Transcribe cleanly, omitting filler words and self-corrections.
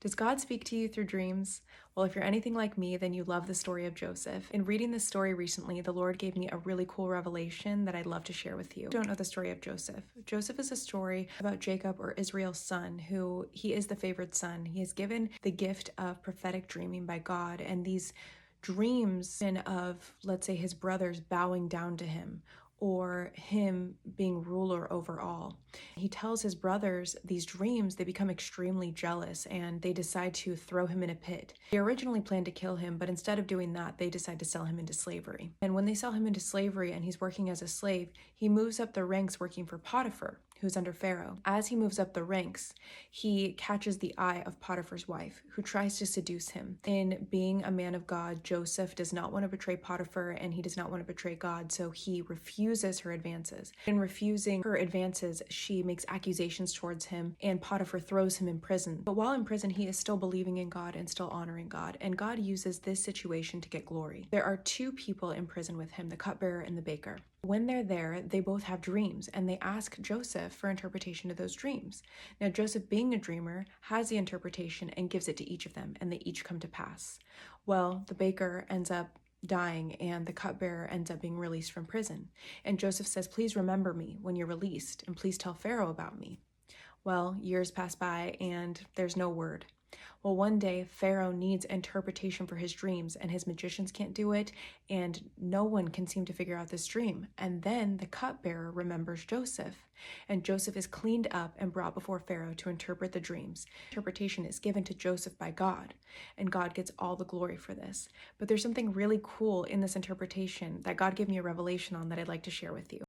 Does God speak to you through dreams? Well, if you're anything like me, then you love the story of Joseph. In reading this story recently, the Lord gave me a really cool revelation that I'd love to share with you. Don't know the story of Joseph. Joseph is a story about Jacob, or Israel's son, who he is the favored son. He is given the gift of prophetic dreaming by God, and these dreams and of, let's say, his brothers bowing down to him or him being ruler over all. He tells his brothers these dreams, they become extremely jealous and they decide to throw him in a pit. They originally planned to kill him, but instead of doing that, they decide to sell him into slavery. And when they sell him into slavery and he's working as a slave, he moves up the ranks working for Potiphar, who's under Pharaoh. As he moves up the ranks, he catches the eye of Potiphar's wife, who tries to seduce him. In being a man of God, Joseph does not want to betray Potiphar and he does not want to betray God, so he refuses her advances. In refusing her advances, she makes accusations towards him and Potiphar throws him in prison. But while in prison, he is still believing in God and still honoring God, and God uses this situation to get glory. There are two people in prison with him, the cupbearer and the baker. When they're there, they both have dreams, and they ask Joseph for interpretation of those dreams. Now, Joseph, being a dreamer, has the interpretation and gives it to each of them, and they each come to pass. Well, the baker ends up dying, and the cupbearer ends up being released from prison. And Joseph says, "Please remember me when you're released, and please tell Pharaoh about me." Well, years pass by, and there's no word. Well, one day, Pharaoh needs interpretation for his dreams, and his magicians can't do it, and no one can seem to figure out this dream. And then the cupbearer remembers Joseph, and Joseph is cleaned up and brought before Pharaoh to interpret the dreams. Interpretation is given to Joseph by God, and God gets all the glory for this. But there's something really cool in this interpretation that God gave me a revelation on that I'd like to share with you.